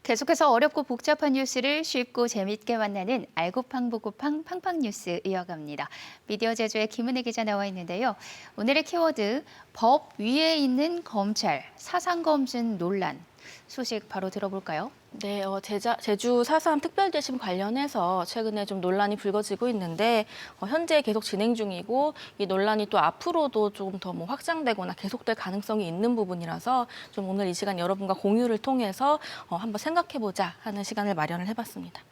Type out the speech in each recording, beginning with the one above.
계속해서 어렵고 복잡한 뉴스를 쉽고 재밌게 만나는 알고팡 보고팡 팡팡 뉴스 이어갑니다. 미디어 제주의 김은혜 기자 나와 있는데요. 오늘의 키워드 법 위에 있는 검찰 사상검증 논란 소식 바로 들어볼까요? 네, 제주 4.3 특별재심 관련해서 최근에 좀 논란이 불거지고 있는데 현재 계속 진행 중이고 이 논란이 또 앞으로도 조금 더 확장되거나 계속될 가능성이 있는 부분이라서 좀 오늘 이 시간 여러분과 공유를 통해서 한번 생각해보자 하는 시간을 마련을 해봤습니다.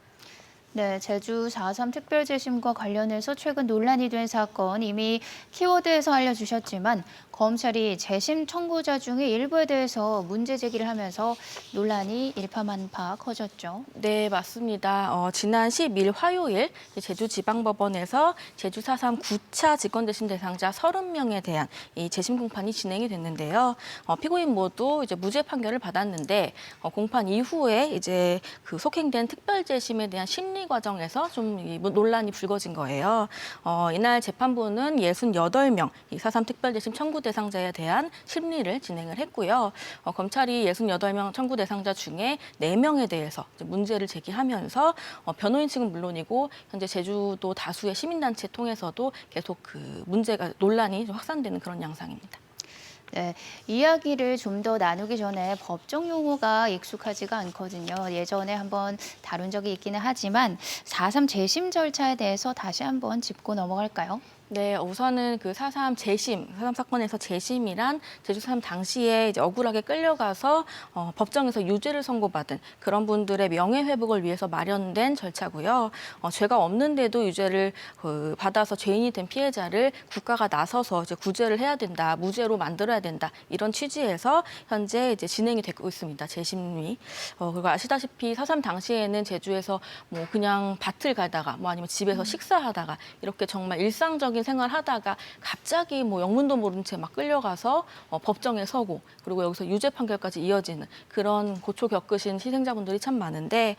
네, 제주 4.3 특별재심과 관련해서 최근 논란이 된 사건 이미 키워드에서 알려주셨지만 검찰이 재심 청구자 중에 일부에 대해서 문제 제기를 하면서 논란이 일파만파 커졌죠. 네, 맞습니다. 지난 10일 화요일 제주지방법원에서 제주 4.3 9차 직권재심 대상자 30명에 대한 이 재심 공판이 진행이 됐는데요. 피고인 모두 이제 무죄 판결을 받았는데 공판 이후에 이제 그 속행된 특별재심에 대한 심리 과정에서 좀 논란이 불거진 거예요. 이날 재판부는 68명 이 4.3 특별재심 청구 대상자에 대한 심리를 진행을 했고요. 검찰이 68명 청구 대상자 중에 4명에 대해서 문제를 제기하면서 변호인 측은 물론이고 현재 제주도 다수의 시민단체 통해서도 계속 그 문제가 논란이 확산되는 그런 양상입니다. 네, 이야기를 좀 더 나누기 전에 법정 용어가 익숙하지가 않거든요. 예전에 한번 다룬 적이 있기는 하지만 4.3 재심 절차에 대해서 다시 한번 짚고 넘어갈까요? 네, 우선은 그 4.3 재심, 4.3 사건에서 재심이란 제주 4.3 당시에 이제 억울하게 끌려가서 법정에서 유죄를 선고받은 그런 분들의 명예회복을 위해서 마련된 절차고요. 죄가 없는데도 유죄를 받아서 죄인이 된 피해자를 국가가 나서서 이제 구제를 해야 된다, 무죄로 만들어야 된다 이런 취지에서 현재 이제 진행이 되고 있습니다. 재심이. 그리고 아시다시피 4.3 당시에는 제주에서 뭐 그냥 밭을 가다가 뭐 아니면 집에서 식사하다가 이렇게 정말 일상적인 생활하다가 갑자기 뭐 영문도 모른 채 막 끌려가서 법정에 서고 그리고 여기서 유죄 판결까지 이어지는 그런 고초 겪으신 희생자분들이 참 많은데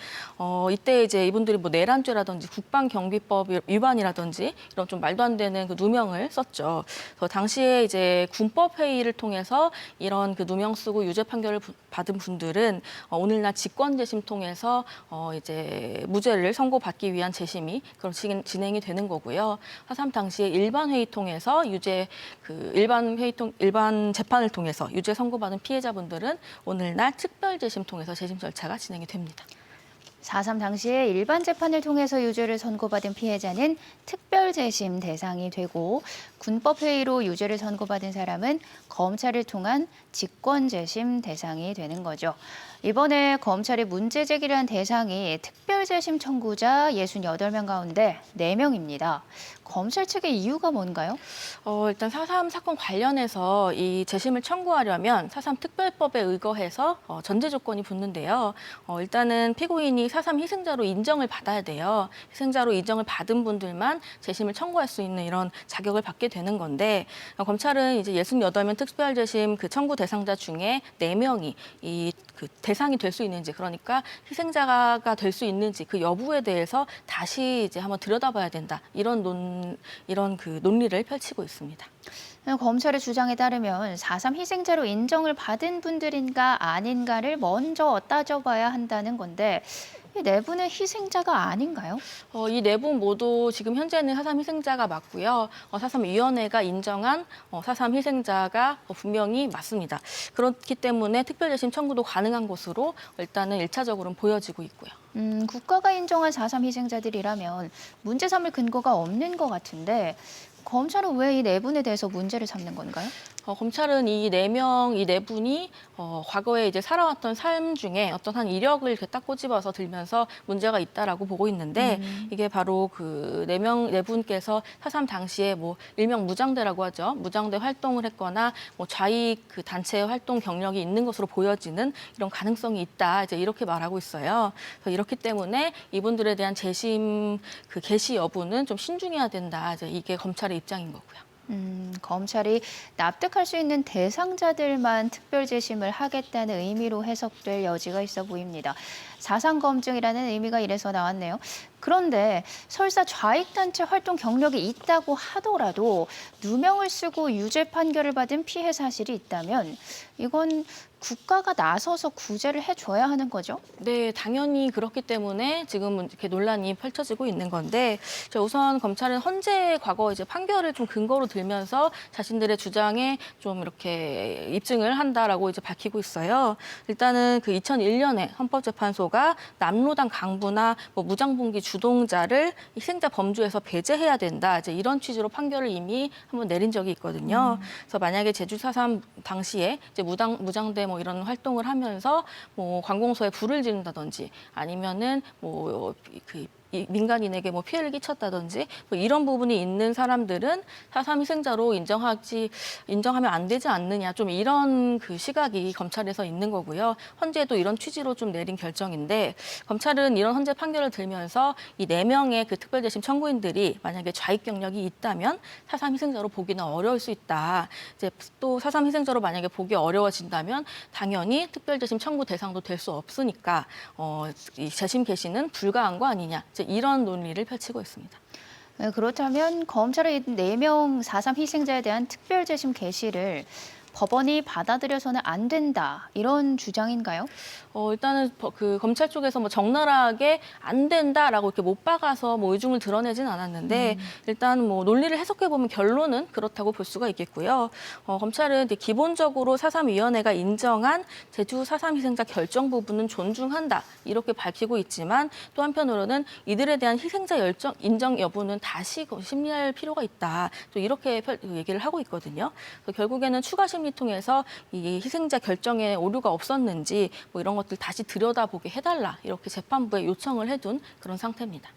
이때 이제 이분들이 뭐 내란죄라든지 국방경비법 위반이라든지 이런 좀 말도 안 되는 그 누명을 썼죠. 그래서 당시에 이제 군법 회의를 통해서 이런 그 누명 쓰고 유죄 판결을 받은 분들은 오늘날 직권재심 통해서 이제 무죄를 선고받기 위한 재심이 그런 진행이 되는 거고요. 4.3 당시에 일반 회의 통해서 일반 재판을 통해서 유죄 선고받은 피해자분들은 오늘날 특별 재심 통해서 재심 절차가 진행이 됩니다. 4.3 당시에 일반 재판을 통해서 유죄를 선고받은 피해자는 특별재심 대상이 되고 군법회의로 유죄를 선고받은 사람은 검찰을 통한 직권재심 대상이 되는 거죠. 이번에 검찰이 문제 제기를 한 대상이 특별재심 청구자 68명 가운데 4명입니다. 검찰 측의 이유가 뭔가요? 일단 4.3 사건 관련해서 이 재심을 청구하려면 4.3 특별법에 의거해서 전제 조건이 붙는데요. 일단은 피고인이 4.3 희생자로 인정을 받아야 돼요. 희생자로 인정을 받은 분들만 재심을 청구할 수 있는 이런 자격을 받게 되는 건데 검찰은 이제 68명 특별재심 그 청구 대상자 중에 4명이 그 대상이 될 수 있는지 그러니까 희생자가 될 수 있는지 그 여부에 대해서 다시 이제 한번 들여다봐야 된다 이런 그 논리를 펼치고 있습니다. 검찰의 주장에 따르면 4.3 희생자로 인정을 받은 분들인가 아닌가를 먼저 따져봐야 한다는 건데 이 내부는 희생자가 아닌가요? 이 네 분 모두 지금 현재는 4.3 희생자가 맞고요. 4.3 위원회가 인정한 4.3 희생자가 분명히 맞습니다. 그렇기 때문에 특별재심 청구도 가능한 것으로 일단은 1차적으로는 보여지고 있고요. 국가가 인정한 4.3 희생자들이라면 문제 삼을 근거가 없는 것 같은데 검찰은 왜 이 네 분에 대해서 문제를 삼는 건가요? 검찰은 이 네 분이 과거에 이제 살아왔던 삶 중에 어떤 한 이력을 이렇게 딱 꼬집어서 들면서 문제가 있다라고 보고 있는데 이게 바로 그 네 분께서 4.3 당시에 뭐 일명 무장대라고 하죠. 무장대 활동을 했거나 뭐 좌익 그 단체 활동 경력이 있는 것으로 보여지는 이런 가능성이 있다. 이제 이렇게 말하고 있어요. 그래서 이렇기 때문에 이분들에 대한 재심 그 개시 여부는 좀 신중해야 된다. 이제 이게 검찰의 입장인 거고요. 검찰이 납득할 수 있는 대상자들만 특별재심을 하겠다는 의미로 해석될 여지가 있어 보입니다. 사상검증이라는 의미가 이래서 나왔네요. 그런데 설사 좌익단체 활동 경력이 있다고 하더라도 누명을 쓰고 유죄 판결을 받은 피해 사실이 있다면 이건 국가가 나서서 구제를 해줘야 하는 거죠? 네, 당연히 그렇기 때문에 지금은 이렇게 논란이 펼쳐지고 있는 건데, 우선 검찰은 헌재 과거 이제 판결을 좀 근거로 들면서 자신들의 주장에 좀 이렇게 입증을 한다라고 이제 밝히고 있어요. 일단은 그 2001년에 헌법재판소가 남로당 강부나 뭐 무장봉기 주동자를 희생자 범주에서 배제해야 된다, 이제 이런 취지로 판결을 이미 한번 내린 적이 있거든요. 그래서 만약에 제주 4.3 당시에 이제 무장대 뭐 이런 활동을 하면서 뭐 관공서에 불을 지른다든지 아니면은 민간인에게 뭐 피해를 끼쳤다든지 뭐 이런 부분이 있는 사람들은 4.3 희생자로 인정하면 안 되지 않느냐, 좀 이런 그 시각이 검찰에서 있는 거고요. 헌재도 이런 취지로 좀 내린 결정인데, 검찰은 이런 헌재 판결을 들면서 이 4명의 그 특별재심 청구인들이 만약에 좌익 경력이 있다면 4.3 희생자로 보기는 어려울 수 있다. 이제 또 4.3 희생자로 만약에 보기 어려워진다면 당연히 특별재심 청구 대상도 될 수 없으니까 이 재심 개시는 불가한 거 아니냐, 이제 이런 논리를 펼치고 있습니다. 네, 그렇다면 검찰의 4명 4.3 희생자에 대한 특별재심 개시를 법원이 받아들여서는 안 된다, 이런 주장인가요? 일단은 그 검찰 쪽에서 뭐 적나라하게 안 된다라고 이렇게 못 박아서 뭐 의중을 드러내진 않았는데, 일단 뭐 논리를 해석해 보면 결론은 그렇다고 볼 수가 있겠고요. 검찰은 이제 기본적으로 4.3 위원회가 인정한 제주 4.3 희생자 결정 부분은 존중한다, 이렇게 밝히고 있지만, 또 한편으로는 이들에 대한 희생자 인정 여부는 다시 심리할 필요가 있다, 또 이렇게 얘기를 하고 있거든요. 그래서 결국에는 추가 심리 통해서 이 희생자 결정에 오류가 없었는지 뭐 이런 것들 다시 들여다보게 해달라, 이렇게 재판부에 요청을 해둔 그런 상태입니다.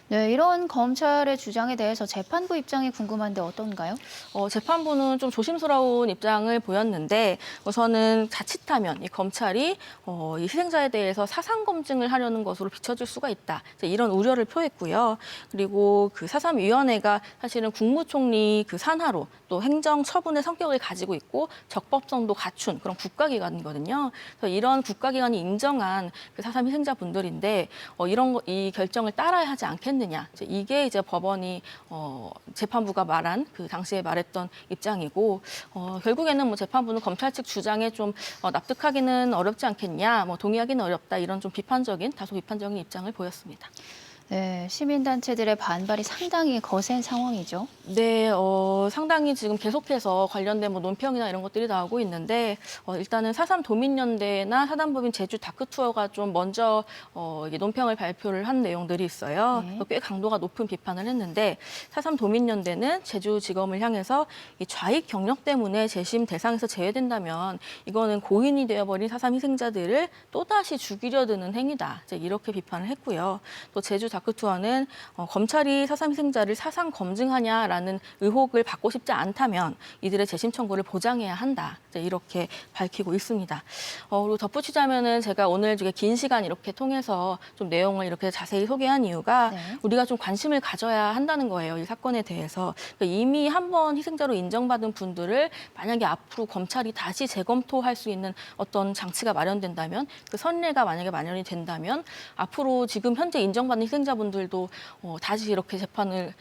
네, 이런 검찰의 주장에 대해서 재판부 입장이 궁금한데 어떤가요? 재판부는 좀 조심스러운 입장을 보였는데, 우선은 자칫하면 이 검찰이 이 희생자에 대해서 사상 검증을 하려는 것으로 비춰질 수가 있다, 이런 우려를 표했고요. 그리고 그 4.3 위원회가 사실은 국무총리 그 산하로 또 행정 처분의 성격을 가지고 있고 적법성도 갖춘 그런 국가기관이거든요. 그래서 이런 국가기관이 인정한 그 4.3 희생자분들인데 이 결정을 따라야 하지 않겠느냐, 이게 이제 법원이 재판부가 말한 그 당시에 말했던 입장이고, 결국에는 뭐 재판부는 검찰 측 주장에 좀 납득하기는 어렵지 않겠냐, 뭐 동의하기는 어렵다, 이런 좀 다소 비판적인 입장을 보였습니다. 네, 시민단체들의 반발이 상당히 거센 상황이죠. 네, 상당히 지금 계속해서 관련된 뭐 논평이나 이런 것들이 나오고 있는데, 일단은 4.3 도민연대나 사단법인 제주 다크투어가 좀 먼저 이게 논평을 발표를 한 내용들이 있어요. 네. 꽤 강도가 높은 비판을 했는데, 4.3 도민연대는 제주지검을 향해서 이 좌익 경력 때문에 재심 대상에서 제외된다면 이거는 고인이 되어버린 4.3 희생자들을 또다시 죽이려 드는 행위다, 이제 이렇게 비판을 했고요. 또 제주 다크투어는 검찰이 4.3 희생자를 사상 검증하냐라는 의혹을 받고 싶지 않다면 이들의 재심 청구를 보장해야 한다, 이렇게 밝히고 있습니다. 그리고 덧붙이자면은 제가 오늘 긴 시간 이렇게 통해서 좀 내용을 이렇게 자세히 소개한 이유가 네. 우리가 좀 관심을 가져야 한다는 거예요, 이 사건에 대해서. 그러니까 이미 한번 희생자로 인정받은 분들을 만약에 앞으로 검찰이 다시 재검토할 수 있는 어떤 장치가 마련된다면, 그 선례가 만약에 마련이 된다면 앞으로 지금 현재 인정받는 희생자분들도 다시 이렇게 재판을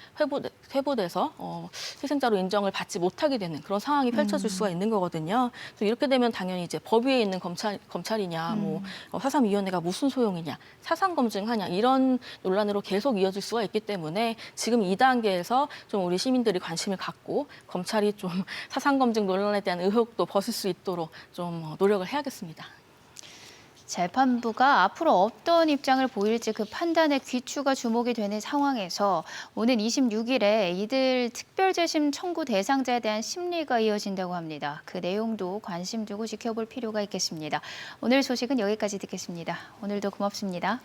회부돼서 희생자로 인정을 받지 못하게 되는 그런 상황이 펼쳐질 수가 있는 거거든요. 그래서 이렇게 되면 당연히 이제 법 위에 있는 검찰이냐, 뭐 4.3 위원회가 무슨 소용이냐, 사상 검증하냐, 이런 논란으로 계속 이어질 수가 있기 때문에 지금 이 단계에서 좀 우리 시민들이 관심을 갖고 검찰이 좀 사상 검증 논란에 대한 의혹도 벗을 수 있도록 좀 노력을 해야겠습니다. 재판부가 앞으로 어떤 입장을 보일지 그 판단에 귀추가 주목이 되는 상황에서 오는 26일에 이들 특별재심 청구 대상자에 대한 심리가 이어진다고 합니다. 그 내용도 관심 두고 지켜볼 필요가 있겠습니다. 오늘 소식은 여기까지 듣겠습니다. 오늘도 고맙습니다.